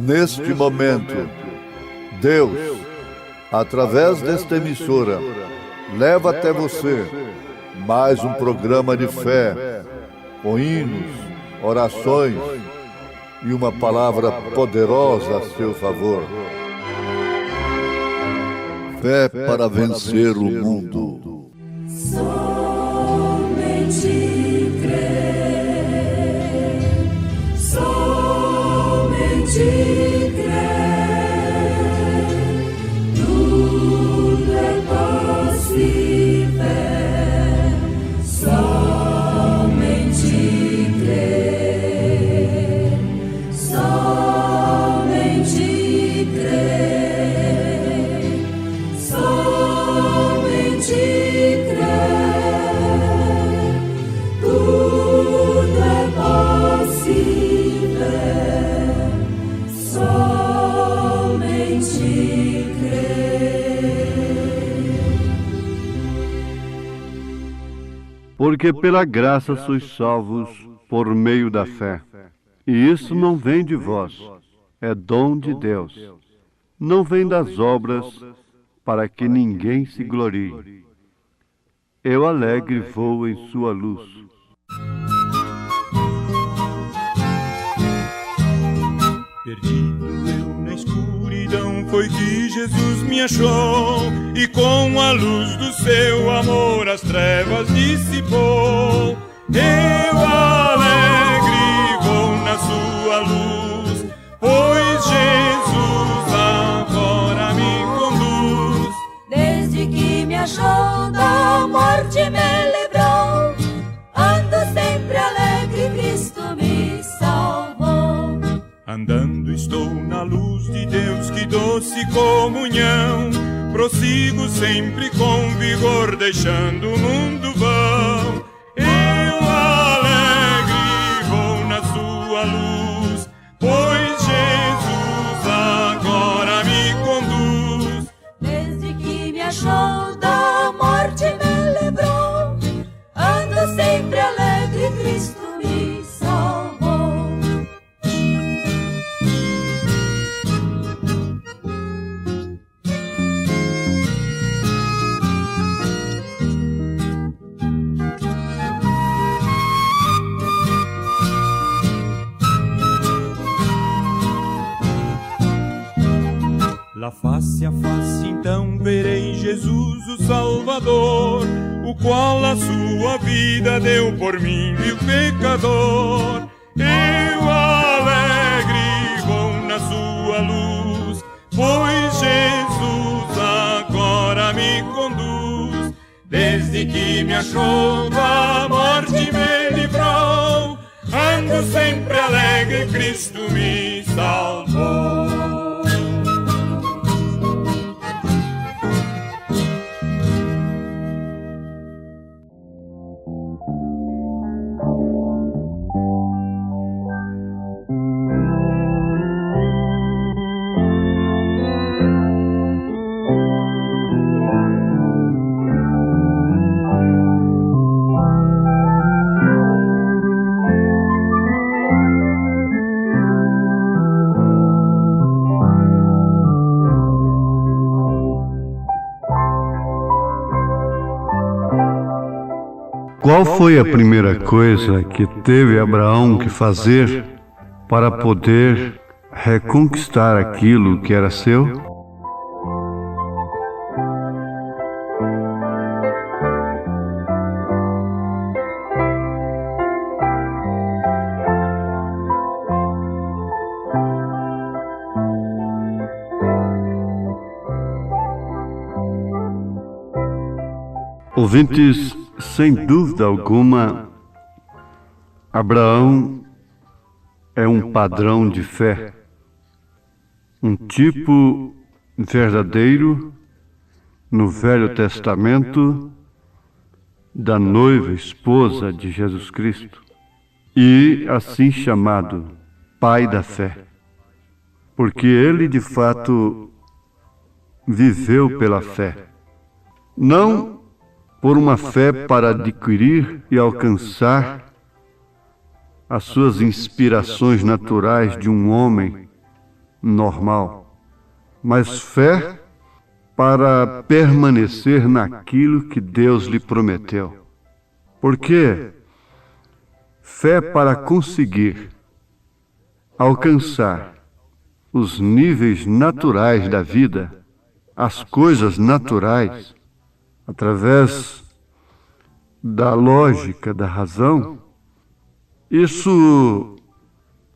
Neste momento, Deus, através desta emissora, leva até você mais um programa de fé, com hinos, orações e uma palavra poderosa a seu favor. Fé para vencer o mundo. Somente crer, somente crer, tudo é possível, somente crer, somente crer, somente crer, tudo é possível, somente crer. Porque pela graça sois salvos por meio da fé. E isso não vem de vós, é dom de Deus. Não vem das obras, para que ninguém se glorie. Eu alegre vou em sua luz. Perdido eu na escuridão, foi que Jesus me achou, e com a luz do seu amor as trevas dissipou. Eu alegre vou na sua luz, pois Jesus agora me conduz. Desde que me achou da morte me livrou, ando sempre alegre, Cristo me salvou. Andando estou na luz de Deus, que doce comunhão, prossigo sempre com vigor, deixando o mundo vão. Eu alegre vou na sua luz, pois Jesus agora me conduz. Desde que me achou da morte me livrou, ando sempre alegre, Cristo me salvou. Lá face a face então verei Jesus o Salvador, o qual a sua vida deu por mim, vil pecador. Eu alegre vou na sua luz, pois Jesus agora me conduz. Desde que me achou da morte me livrou, ando sempre alegre, Cristo me salvou. Qual foi a primeira coisa que teve Abraão que fazer para poder reconquistar aquilo que era seu? Ouvintes, sem dúvida alguma, Abraão é um padrão de fé, um tipo verdadeiro no Velho Testamento da noiva esposa de Jesus Cristo e assim chamado pai da fé, porque ele de fato viveu pela fé, não por uma fé para adquirir e alcançar as suas inspirações naturais de um homem, normal, mas fé para permanecer naquilo que Deus lhe prometeu. Porque fé para conseguir alcançar os níveis naturais da vida, as coisas naturais, através da lógica, da razão, isso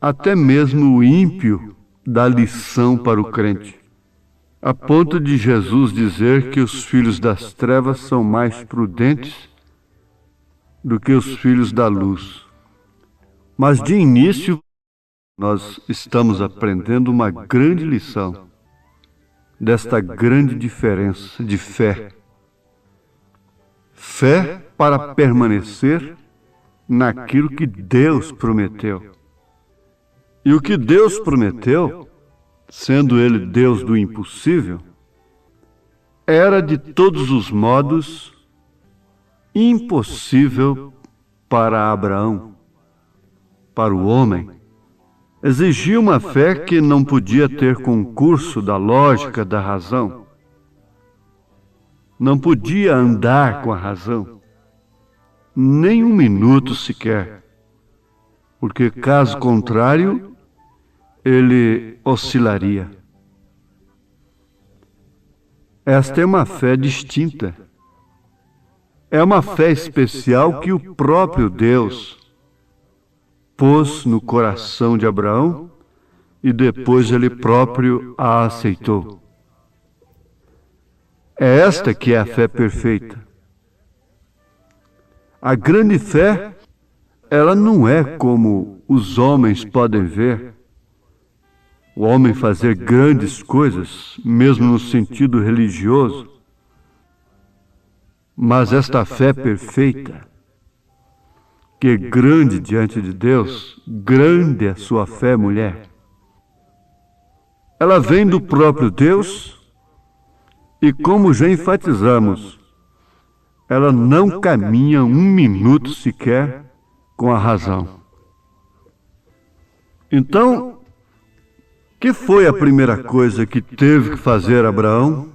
até mesmo o ímpio dá lição para o crente, a ponto de Jesus dizer que os filhos das trevas são mais prudentes do que os filhos da luz. Mas de início, nós estamos aprendendo uma grande lição desta grande diferença de fé. Fé para permanecer naquilo que Deus prometeu. E o que Deus prometeu, sendo Ele Deus do impossível, era de todos os modos impossível para Abraão, para o homem. Exigia uma fé que não podia ter concurso da lógica, da razão. Não podia andar com a razão, nem um minuto sequer, porque caso contrário, ele oscilaria. Esta é uma fé distinta. É uma fé especial que o próprio Deus pôs no coração de Abraão e depois ele próprio a aceitou. É esta que é a fé perfeita. A grande fé, ela não é como os homens podem ver, o homem fazer grandes coisas, mesmo no sentido religioso. Mas esta fé perfeita, que é grande diante de Deus, grande é a sua fé, mulher. Ela vem do próprio Deus e, como já enfatizamos, ela não caminha um minuto sequer com a razão. Então, que foi a primeira coisa que teve que fazer Abraão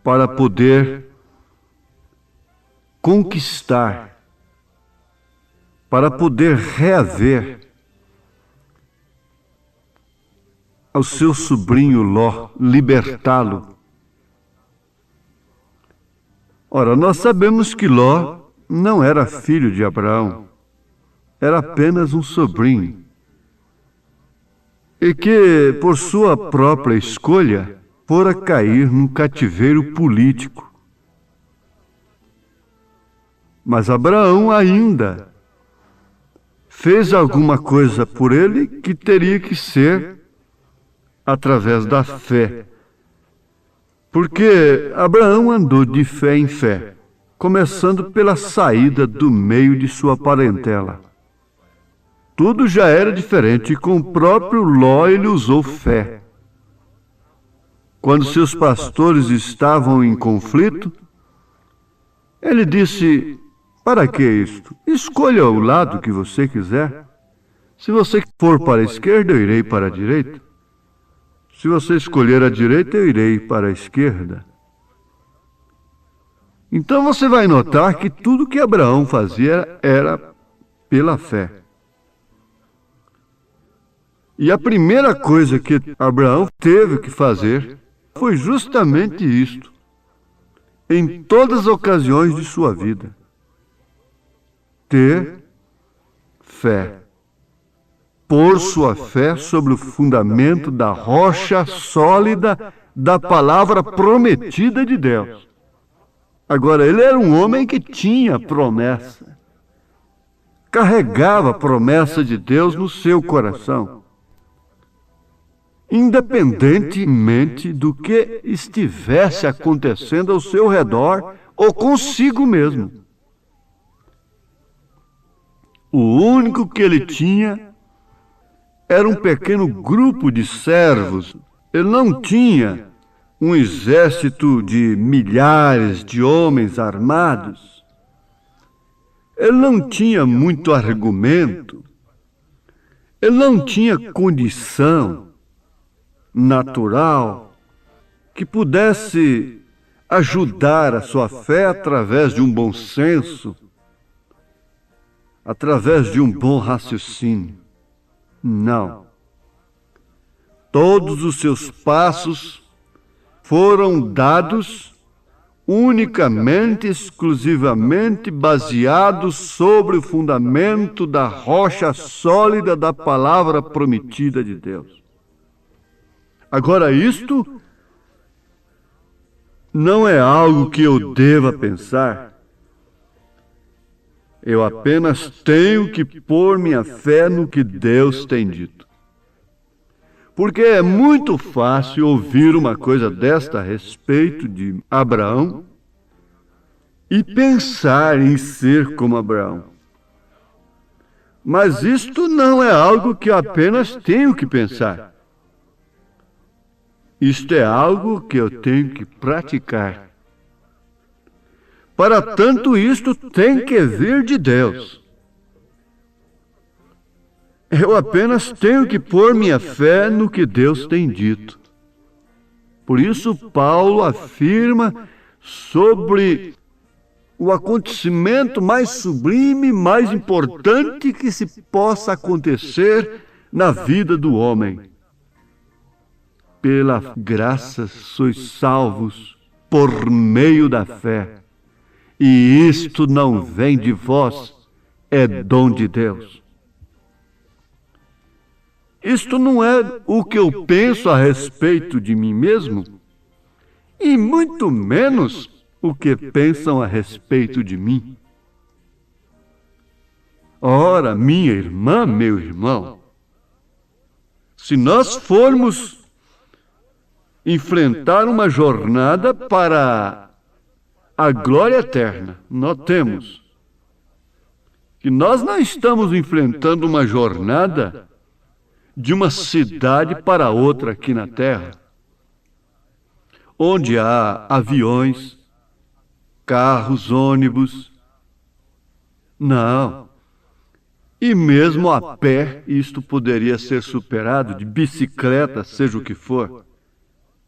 para poder conquistar, para poder reaver ao seu sobrinho Ló, libertá-lo? Ora, nós sabemos que Ló não era filho de Abraão, era apenas um sobrinho. E que, por sua própria escolha, fora cair num cativeiro político. Mas Abraão ainda fez alguma coisa por ele que teria que ser através da fé. Porque Abraão andou de fé em fé, começando pela saída do meio de sua parentela. Tudo já era diferente e com o próprio Ló ele usou fé. Quando seus pastores estavam em conflito, ele disse: para que isto? Escolha o lado que você quiser. Se você for para a esquerda, eu irei para a direita. Se você escolher a direita, eu irei para a esquerda. Então você vai notar que tudo que Abraão fazia era pela fé. E a primeira coisa que Abraão teve que fazer foi justamente isto, em todas as ocasiões de sua vida: ter fé. Pôr sua fé sobre o fundamento da rocha sólida da palavra prometida de Deus. Agora, ele era um homem que tinha promessa, carregava a promessa de Deus no seu coração, independentemente do que estivesse acontecendo ao seu redor ou consigo mesmo. O único que ele tinha era um pequeno grupo de servos. Ele não tinha um exército de milhares de homens armados. Ele não tinha muito argumento. Ele não tinha condição natural, que pudesse ajudar a sua fé através de um bom senso, através de um bom raciocínio. Não. Todos os seus passos foram dados unicamente, exclusivamente baseados sobre o fundamento da rocha sólida da palavra prometida de Deus. Agora, isto não é algo que eu deva pensar. Eu apenas tenho que pôr minha fé no que Deus tem dito. Porque é muito fácil ouvir uma coisa desta a respeito de Abraão e pensar em ser como Abraão. Mas isto não é algo que eu apenas tenho que pensar. Isto é algo que eu tenho que praticar. Para tanto, isto tem que vir de Deus. Eu apenas tenho que pôr minha fé no que Deus tem dito. Por isso, Paulo afirma sobre o acontecimento mais sublime, mais importante que se possa acontecer na vida do homem. Pela graça sois salvos por meio da fé. E isto não vem de vós, é dom de Deus. Isto não é o que eu penso a respeito de mim mesmo, e muito menos o que pensam a respeito de mim. Ora, minha irmã, meu irmão, se nós formos enfrentar uma jornada para a glória eterna, notemos que nós não estamos enfrentando uma jornada de uma cidade para outra aqui na Terra, onde há aviões, carros, ônibus. Não. E mesmo a pé, isto poderia ser superado, de bicicleta, seja o que for.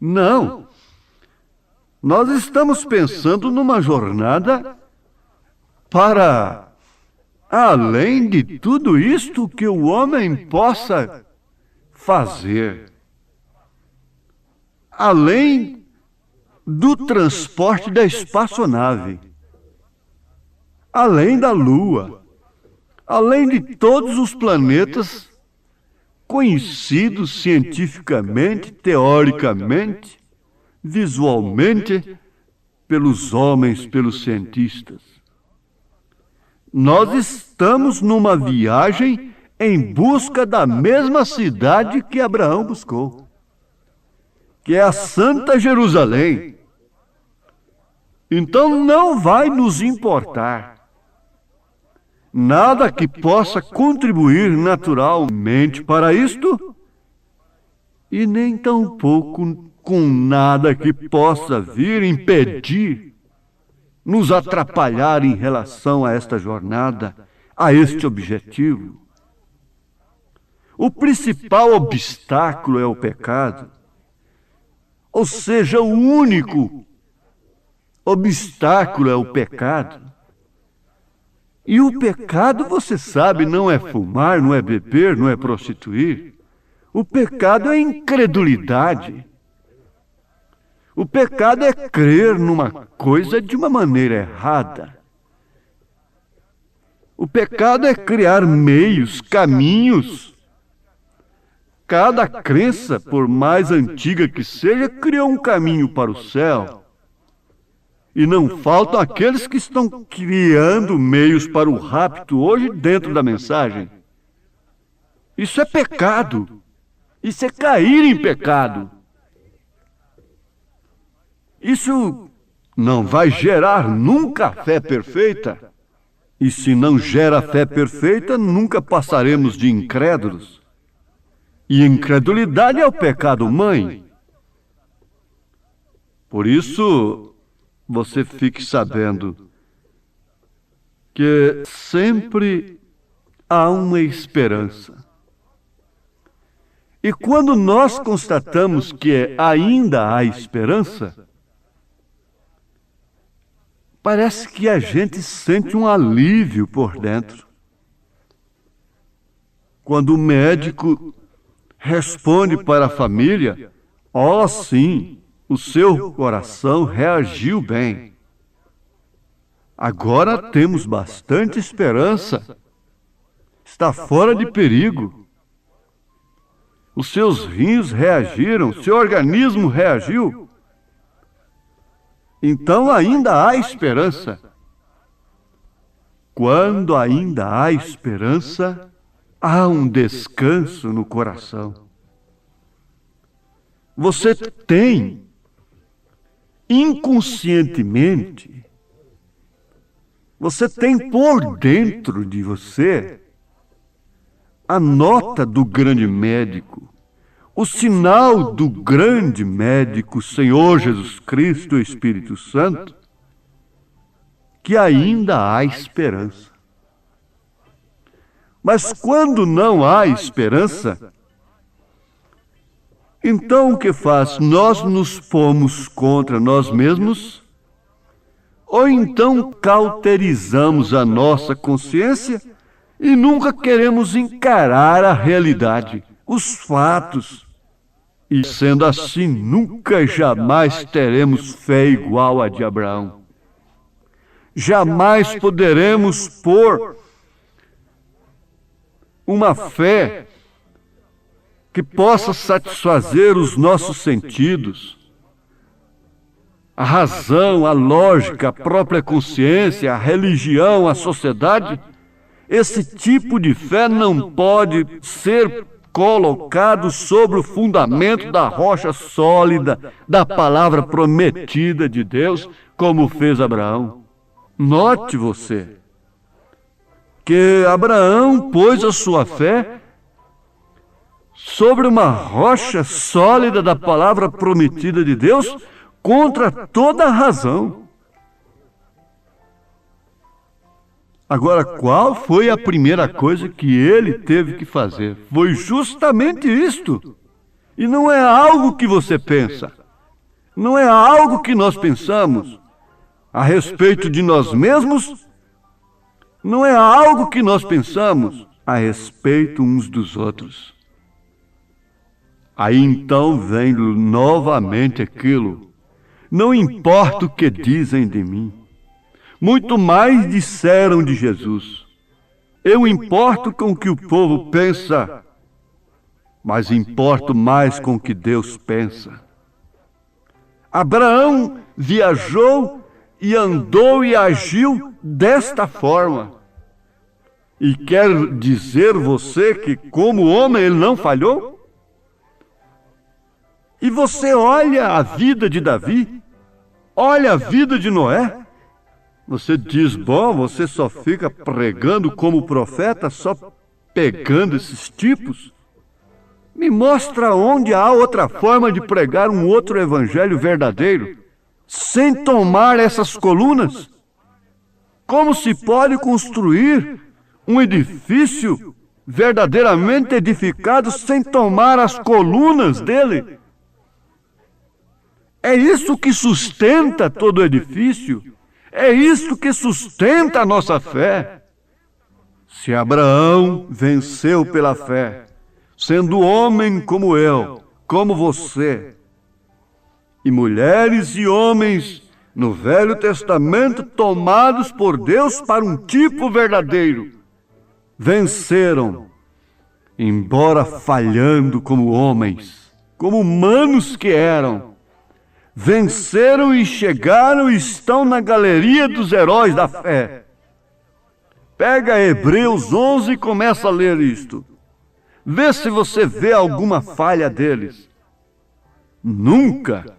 Não. Nós estamos pensando numa jornada para além de tudo isto que o homem possa fazer, além do transporte da espaçonave, além da Lua, além de todos os planetas conhecidos cientificamente, teoricamente, visualmente, pelos homens, pelos cientistas. Nós estamos numa viagem em busca da mesma cidade que Abraão buscou, que é a Santa Jerusalém. Então não vai nos importar nada que possa contribuir naturalmente para isto, e nem tampouco com nada que possa vir impedir, nos atrapalhar em relação a esta jornada, a este objetivo. O principal obstáculo é o pecado, ou seja, o único obstáculo é o pecado. E o pecado, você sabe, não é fumar, não é beber, não é prostituir. O pecado é incredulidade. O pecado é crer numa coisa de uma maneira errada. O pecado é criar meios, caminhos. Cada crença, por mais antiga que seja, criou um caminho para o céu. E não faltam aqueles que estão criando meios para o rapto hoje dentro da mensagem. Isso é pecado. Isso é cair em pecado. Isso não vai gerar nunca a fé perfeita. E se não gera a fé perfeita, nunca passaremos de incrédulos. E incredulidade é o pecado mãe. Por isso, você fique sabendo que sempre há uma esperança. E quando nós constatamos que ainda há esperança, parece que a gente sente um alívio por dentro. Quando o médico responde para a família: "Oh, sim, o seu coração reagiu bem. Agora temos bastante esperança. Está fora de perigo. Os seus rins reagiram, seu organismo reagiu. Então ainda há esperança." Quando ainda há esperança, há um descanso no coração. Você tem, inconscientemente, você tem por dentro de você a nota do grande médico, o sinal do grande médico, Senhor Jesus Cristo e Espírito Santo, que ainda há esperança. Mas quando não há esperança, então o que faz? Nós nos pomos contra nós mesmos, ou então cauterizamos a nossa consciência e nunca queremos encarar a realidade, os fatos. E sendo assim, nunca jamais teremos fé igual a de Abraão. Jamais poderemos pôr uma fé que possa satisfazer os nossos sentidos, a razão, a lógica, a própria consciência, a religião, a sociedade. Esse tipo de fé não pode ser colocado sobre o fundamento da rocha sólida, da palavra prometida de Deus, como fez Abraão. Note você que Abraão pôs a sua fé sobre uma rocha sólida da palavra prometida de Deus, contra toda a razão. Agora, qual foi a primeira coisa que ele teve que fazer? Foi justamente isto. E não é algo que você pensa. Não é algo que nós pensamos a respeito de nós mesmos. Não é algo que nós pensamos a respeito uns dos outros. Aí então vem novamente aquilo: não importa o que dizem de mim. Muito mais disseram de Jesus. Eu importo com o que o povo pensa, mas importo mais com o que Deus pensa. Abraão viajou e andou e agiu desta forma. E quer dizer você que, como homem, ele não falhou? E você olha a vida de Davi, olha a vida de Noé. Você diz: bom, você só fica pregando como profeta, só pegando esses tipos? Me mostra onde há outra forma de pregar um outro evangelho verdadeiro, sem tomar essas colunas. Como se pode construir um edifício verdadeiramente edificado sem tomar as colunas dele? É isso que sustenta todo o edifício. É isso que sustenta a nossa fé. Se Abraão venceu pela fé, sendo homem como eu, como você, e mulheres e homens no Velho Testamento tomados por Deus para um tipo verdadeiro, venceram, embora falhando como homens, como humanos que eram, venceram e chegaram e estão na galeria dos heróis da fé. Pega Hebreus 11 e começa a ler isto. Vê se você vê alguma falha deles. Nunca.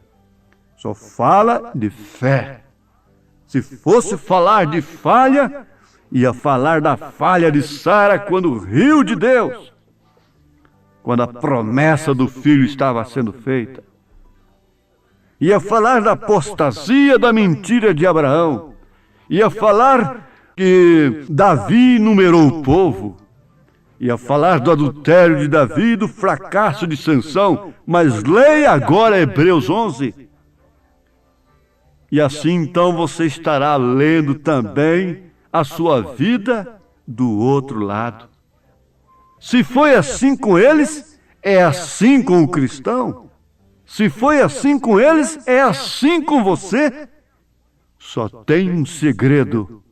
Só fala de fé. Se fosse falar de falha, ia falar da falha de Sara quando riu de Deus, quando a promessa do filho estava sendo feita. Ia falar da apostasia, da mentira de Abraão. Ia falar que Davi numerou o povo. Ia falar do adultério de Davi e do fracasso de Sansão, mas leia agora Hebreus 11. E assim então você estará lendo também a sua vida do outro lado. Se foi assim com eles, é assim com o cristão. Se foi assim com eles, é assim com você. Só tem um segredo.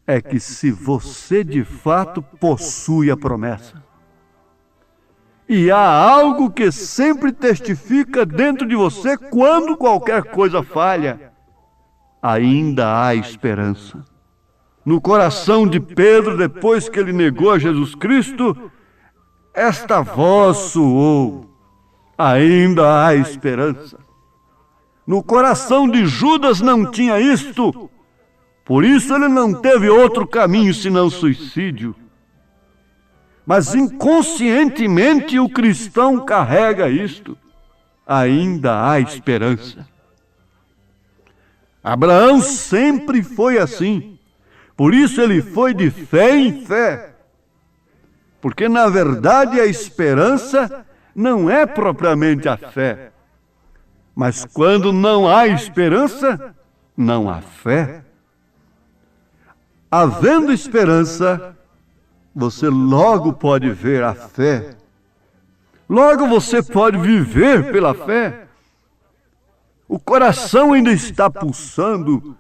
É que se você de fato possui a promessa, e há algo que sempre testifica dentro de você quando qualquer coisa falha, ainda há esperança. No coração de Pedro, depois que ele negou a Jesus Cristo, esta voz soou: ainda há esperança. No coração de Judas não tinha isto, por isso ele não teve outro caminho senão suicídio. Mas inconscientemente o cristão carrega isto: ainda há esperança. Abraão sempre foi assim. Por isso ele foi de fé em fé. Porque na verdade a esperança não é propriamente a fé. Mas quando não há esperança, não há fé. Havendo esperança, você logo pode ver a fé. Logo você pode viver pela fé. O coração ainda está pulsando,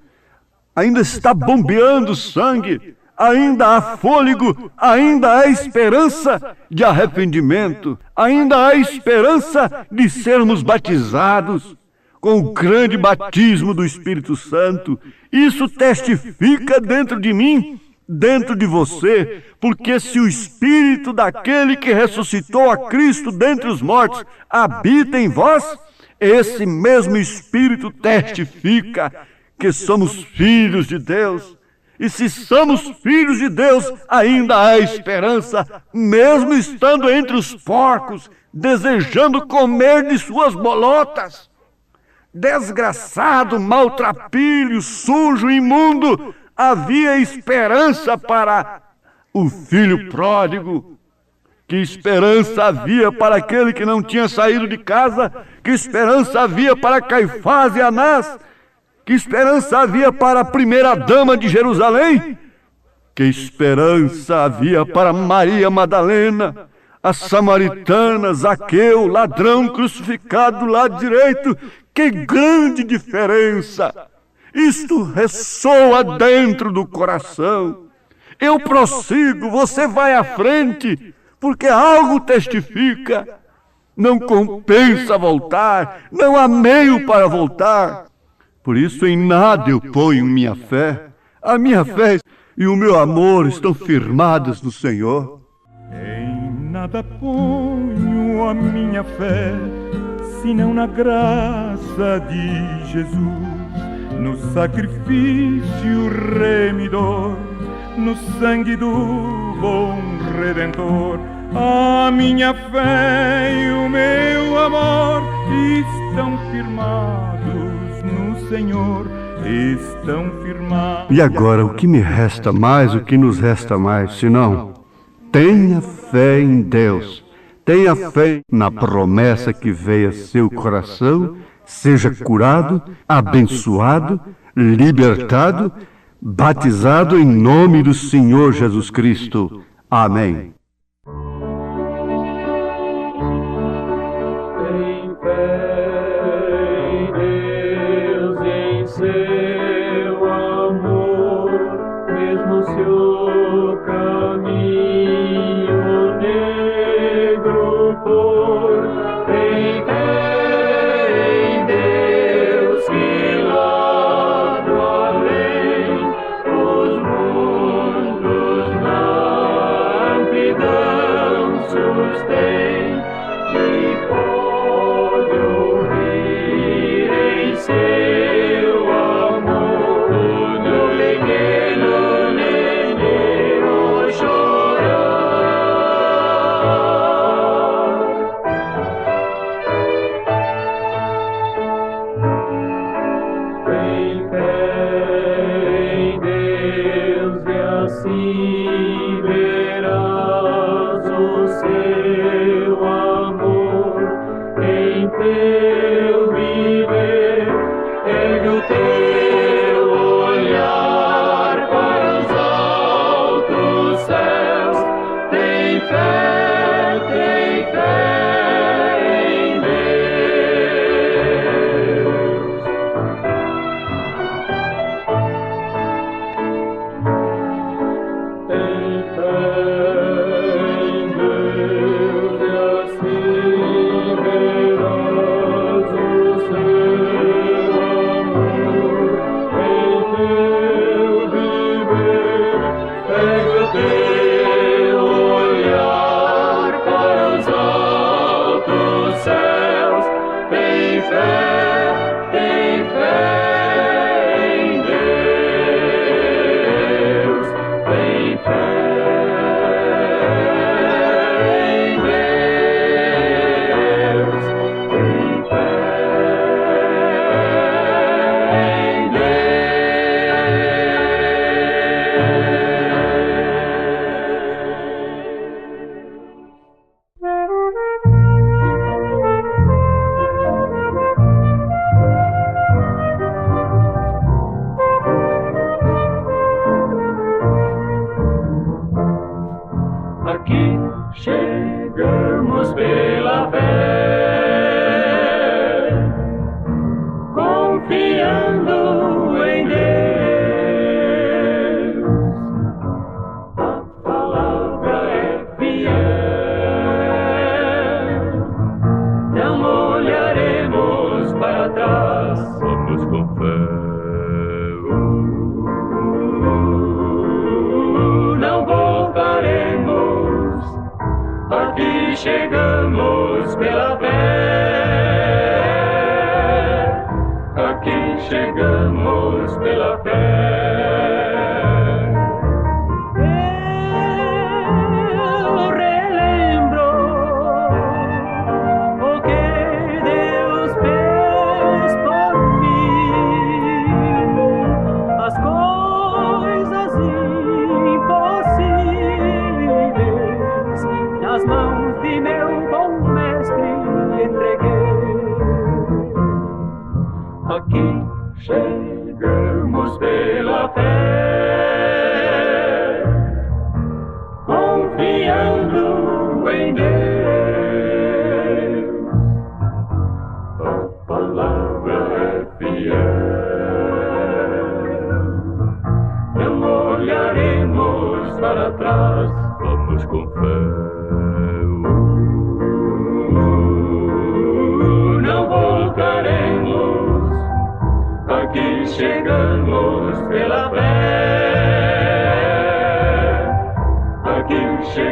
ainda está bombeando sangue, ainda há fôlego, ainda há esperança de arrependimento, ainda há esperança de sermos batizados com o grande batismo do Espírito Santo. Isso testifica dentro de mim, dentro de você, porque se o Espírito daquele que ressuscitou a Cristo dentre os mortos habita em vós, esse mesmo Espírito testifica que somos filhos de Deus. E se somos filhos de Deus, ainda há esperança, mesmo estando entre os porcos, desejando comer de suas bolotas. Desgraçado, maltrapilho, sujo, imundo, havia esperança para o filho pródigo. Que esperança havia para aquele que não tinha saído de casa? Que esperança havia para Caifás e Anás? Que esperança havia para a primeira dama de Jerusalém? Que esperança havia para Maria Madalena, a samaritana, Zaqueu, ladrão crucificado do lado direito? Que grande diferença! Isto ressoa dentro do coração. Eu prossigo, você vai à frente, porque algo testifica. Não compensa voltar, não há meio para voltar. Por isso em nada eu ponho minha fé. A minha fé e o meu amor estão firmados no Senhor. Em nada ponho a minha fé, senão na graça de Jesus, no sacrifício remidor, no sangue do bom Redentor. A minha fé e o meu amor estão firmados no Senhor, estão firmados. E agora, o que me resta mais, o que nos resta mais, senão tenha fé em Deus, tenha fé na promessa que veio a seu coração, seja curado, abençoado, libertado, batizado em nome do Senhor Jesus Cristo. Amém. Tem fé em Deus, em seu amor, mesmo se o caminho negro for. Tem fé em Deus que lá do além os mundos na amplidão sustém e pode ouvir teu viver, ergue o teu olhar para os altos céus, tem fé em Deus. Tem fé em Deus e assim verás o seu amor em teu viver. Pega o teu olhar para os altos céus, tem fé em Deus, tem fé em Deus, tem fé em Aqui chegamos pela fé, confiando em Deus. A palavra é fiel, não olharemos para trás, vamos com fé. Não voltaremos, aqui chegamos pela fé, aqui chegamos pela fé. Eu relembro o que Deus fez por mim, as coisas impossíveis nas mãos de meu bom mestre entreguei. Aqui chegamos pela fé, confiando em Deus. A palavra é fiel, não olharemos para trás, vamos com fé. Não voltaremos, aqui chegamos pela fé, aqui chegamos.